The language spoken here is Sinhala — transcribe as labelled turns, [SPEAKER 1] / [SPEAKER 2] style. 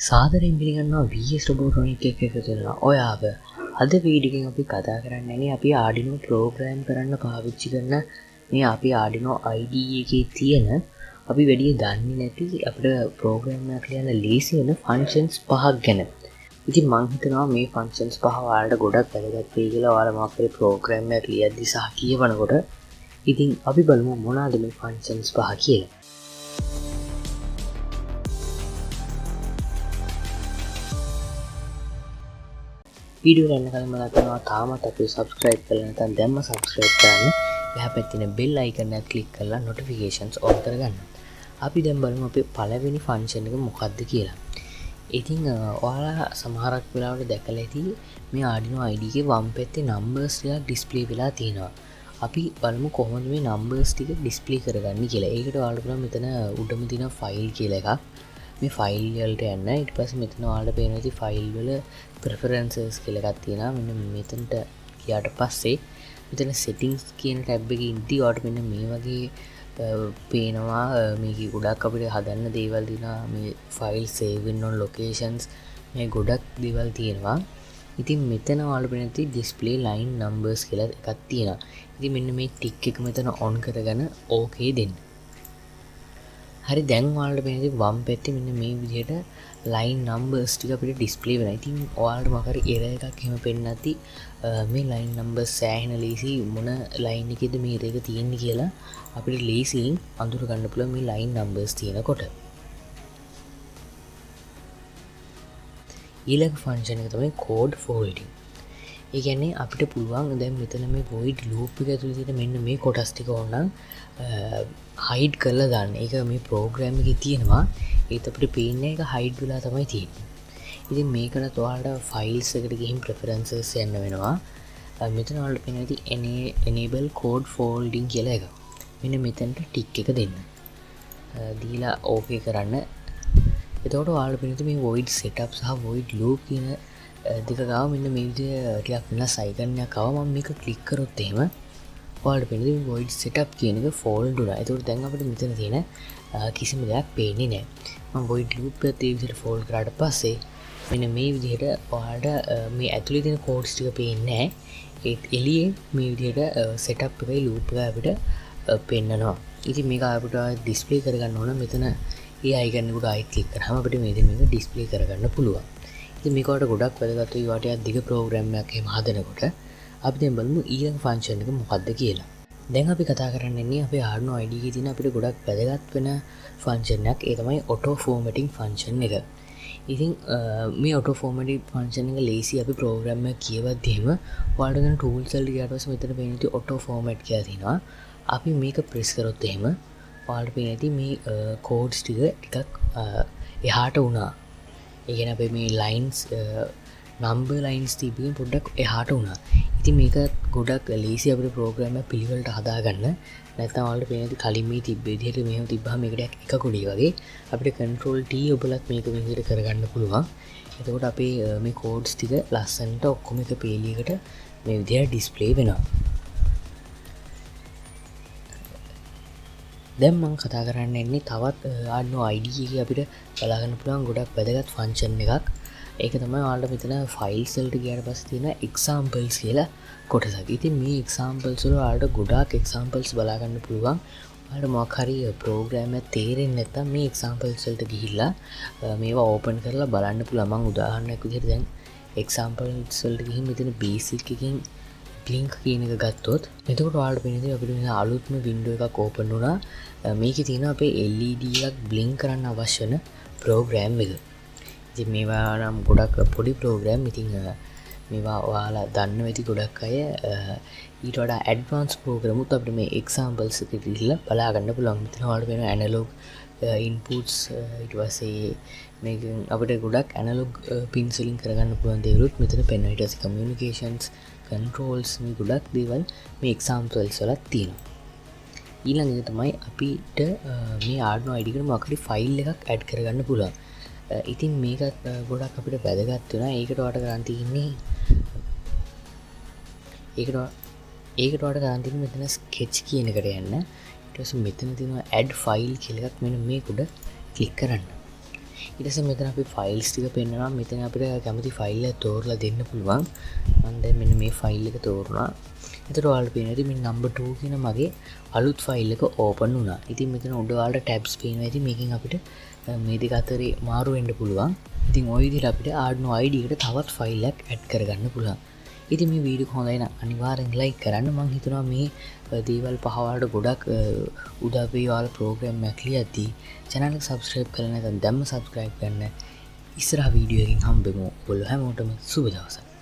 [SPEAKER 1] සාදරයෙන් පිළිගන්නවා VS RoboTronic එකක තියෙනවා. ඔයාව අද වීඩියෝ එකෙන් අපි කතා කරන්නේ අපි Arduino ප්‍රෝග්‍රෑම් කරන්න පාවිච්චි කරන මේ අපි Arduino IDE එකේ තියෙන අපි වැඩි දන්නේ නැති අපිට ප්‍රෝග්‍රෑම් එකක් ලියන්න ලේසි වෙන ෆන්ක්ෂන්ස් පහක් ගැන. ඉතින් මම හිතනවා මේ ෆන්ක්ෂන්ස් පහ ඔයාලට ගොඩක් වැදගත් වෙයි කියලා ඔයාලා මොකක් හරි ප්‍රෝග්‍රෑම් එකක් ලියද්දි සහ කියවනකොට. ඉතින් අපි බලමු මොනවාද මේ ෆන්ක්ෂන්ස් පහ කියලා. वीडियो करने का मैं कहता हूँ ताकि सब्सक्राइब कर लेना දැම්ම सब्सक्राइब කරන්න එහා පැත්තේ තියෙන bell icon එක ක්ලික් කරලා notifications on කරගන්න. අපි දැන් බලමු අපේ පළවෙනි ෆන්ක්ෂන් එක මොකක්ද කියලා. ඉතින් ඔයාලා සමහරක් වෙලාවට දැකලා ඇති මේ Arduino IDE එකේ වම් පැත්තේ numbers ටික display වෙලා තියෙනවා. අපි බලමු කොහොමද මේ numbers ටික display කරගන්නේ කියලා. ඒකට ඔයාලට පුළුවන් මෙතන උඩම තියෙන file කියලා එකක්. මේ ෆයිල් වලට යන්න ඊට පස්සේ මෙතන ඔයාලට පේනවා ඉතින් ෆයිල් වල preferences කියලා එකක් තියෙනවා. මෙන්න මෙතනට ගියාට පස්සේ මෙතන settings කියන tab එකේ ඉඳි ඔයාලට මෙන්න මේ වගේ පේනවා. මේකේ ගොඩක් අපිට හදන්න දේවල් තියෙනවා. මේ file saving on locations මේ ගොඩක් දේවල් තියෙනවා. ඉතින් මෙතන ඔයාලට පේනවා display line numbers කියලා එකක් තියෙනවා. ඉතින් මෙන්න මේ tick එක මෙතන on කරගෙන okay දෙන්න. හරි දැන් ඔයාලට පේන්නේ වම් පැත්තේ මෙන්න මේ විදිහට line numbers ටික අපිට display වෙනවා. ඉතින් ඔයාලට මොකක් හරි error එකක් එහෙම පෙන්නන්න නැති මේ line numbers සෑහෙන ලේසි මොන line එකේද මේ error එක තියෙන්නේ කියලා අපිට ලේසියෙන් අඳුර ගන්න පුළුවන් මේ line numbers තියෙනකොට. ඊළඟ function එක තමයි code forwarding. ඒ කියන්නේ අපිට පුළුවන් දැන් මෙතන මේ void loop එක ඇතුලේ තියෙන මෙන්න මේ කොටස් ටික ඕනනම් hide කරලා දාන්න. ඒක මේ program එකේ තියෙනවා. ඒත් අපිට පේන්නේ ඒක hide වෙලා තමයි තියෙන්නේ. ඉතින් මේකට ඔයාලට files එකට ගිහින් preferences යන්න වෙනවා. මෙතන ඔයාලට පේනවා ඉතින් enable code forwarding කියලා එක. මෙන්න මෙතනට tick එක දෙන්න. දීලා okay කරන්න. එතකොට ඔයාලට පේනවා මේ void setup සහ void loop කියන දෙක ගාව මෙන්න මේ විදිහට ටිකක් වෙනස් icon එකක් ආවා. මම මේක click කරොත් එහෙම ඔයාලට පේනවා void setup කියන එක fold වුණා. ඒතකොට දැන් අපිට මෙතන තියෙන කිසිම දෙයක් පේන්නේ නැහැ. මම void loop එකත් ඒ විදිහට fold කරාට පස්සේ මෙන්න මේ විදිහට ඔයාලට මේ ඇතුලේ තියෙන codes ටික පේන්නේ නැහැ. ඒත් එළියේ මේ විදිහට setup එකයි loop එකයි අපිට පෙන්නනවා. ඉතින් මේක අපිට display කරගන්න ඕන මෙතන ඒ icon එකට ආයෙත් click කරාම අපිට මේක display කරගන්න පුළුවන්. ඉතින් මේකට ගොඩක් වැදගත් වෙයි වාටයක් දිග ප්‍රෝග්‍රෑම් එකක් එහෙම හදනකොට. අපි දැන් බලමු ඊළඟ ෆන්ක්ෂන් එක මොකක්ද කියලා. දැන් අපි කතා කරන්නේ අපේ Arduino IDE එකේ තියෙන අපිට ගොඩක් වැදගත් වෙන ෆන්ක්ෂන් එකක්. ඒ තමයි auto formatting ෆන්ක්ෂන් එක. ඉතින් මේ auto formatting ෆන්ක්ෂන් එක ලේසි අපි ප්‍රෝග්‍රෑම් එක කියවද්දී එහෙම ඔයාලට දැන් tools වලට ගියාට පස්සේ මෙතන පේන ඉතින් auto format කියලා තියෙනවා. අපි මේක press කරොත් එහෙම ඔයාලට පේන ඉතින් මේ codes ටිකක් එහාට වුණා. ඒ කියන්නේ අපේ මේ lines number lines තිබෙන පොඩ්ඩක් එහාට වුණා. ඉතින් මේක ගොඩක් ලේසි අපිට ප්‍රෝග්‍රෑම් එක පිළිවෙලට හදාගන්න. නැත්නම් ඔයාලට පේනදී කලින් මේ තිබ්බ විදිහට මෙහෙම තිබ්බහම මේකට එක කොඩිය වගේ අපිට control T ඔබලත් මේක විදිහට කරගන්න පුළුවන්. එතකොට අපේ මේ codes ටික ලස්සනට ඔක්කොම එක පේලියකට මේ විදිහට display වෙනවා. දැන් මම කතා කරන්න එන්නේ තවත් Arduino IDE එකේ අපිට බලා ගන්න පුළුවන් ගොඩක් වැදගත් ෆන්ක්ෂන් එකක්. ඒක තමයි ඔයාලට මෙතන files වලට ගියාට පස්සේ තියෙන examples කියලා කොටසක්. ඉතින් මේ examples වල ඔයාලට ගොඩාක් examples බලා ගන්න පුළුවන්. ඔයාලට මොකක් හරි program එකක් තේරෙන්නේ නැත්නම් මේ examples වලට ගිහිල්ලා මේවා open කරලා බලන්න පුළුවන්. මම උදාහරණයක් විදිහට දැන් examples වලට ගිහින් මෙතන basic එකකින් blink කියන එක ගත්තොත් එතකොට ඔයාලට පේනවා අපිට මෙන්න අලුත්ම window එකක් open වුණා. මේකේ තියෙන අපේ LED එකක් blink කරන්න අවශ්‍ය වෙන program එක. ඉතින් මේවා නම් ගොඩක් පොඩි ප්‍රෝග්‍රෑම්. ඉතින් මේවා ඔයාලා දන්නවා ඇති ගොඩක් අය. ඊට වඩා ඇඩ්වාන්ස් ප්‍රෝග්‍රෑම් උත් අපිට මේ එක්සැම්පල්ස් එක දීලා බලා ගන්න පුළුවන්. මෙතන ඔයාලට වෙන ඇනලොග් ඉන්පුට්ස් ඊට පස්සේ මේකෙන් අපිට ගොඩක් ඇනලොග් පින්ස් වලින් කරගන්න පුළුවන් දේවලුත් මෙතන පෙන්වනවා. ඊට පස්සේ කමියුනිකේෂන්ස් controls මේ ගොඩක් දේවල් මේ examples වල තියෙනවා. ඊළඟ එක තමයි අපිට මේ Arduino IDE එකට මොකක් හරි ෆයිල් එකක් ඇඩ් කරගන්න පුළුවන්. ඉතින් මේකත් ගොඩක් අපිට වැදගත් වෙනවා. ඒකට ඔයාලට කරන් තියෙන්නේ මෙතන sketch කියන එකට යන්න. ඊට පස්සේ මෙතන තියෙනවා add file කියලා එකක්. මෙන්න මේක උඩ ක්ලික් කරන්න. ඊට පස්සේ මෙතන අපි ෆයිල්ස් ටික පෙන්නනවා. මෙතන අපිට කැමති ෆයිල් එක තෝරලා දෙන්න පුළුවන්. මම දැන් මෙන්න මේ ෆයිල් එක තෝරනවා. එතකොට ඔයාලට පේනවා ඉතින් මේ number 2 කියන මගේ අලුත් ෆයිල් එක ඕපන් වුණා. ඉතින් මෙතන උඩ ඔයාලට tabs පේනවා. ඉතින් මේකෙන් අපිට මේ දෙක අතරේ මාරු වෙන්න පුළුවන්. ඉතින් ওই විදිහට අපිට Arduino IDE එකට තවත් ෆයිල් එකක් ඇඩ් කරගන්න පුළුවන්. ඉතින් මේ වීඩියෝ එක හොඳයි නම් අනිවාර්යෙන් ලයික් කරන්න. මම හිතනවා මේ දේවල් පහ වලට ගොඩක් උදව් වෙයි ඔයාලා ප්‍රෝග්‍රෑම් එකක් ලියද්දී. channel එක subscribe කරලා නැත්නම් දැම්ම subscribe කරන්න. ඉස්සරහ වීඩියෝ එකකින් හම්බෙමු. ඔයගොල්ලෝ හැමෝටම සුබ දවසක්.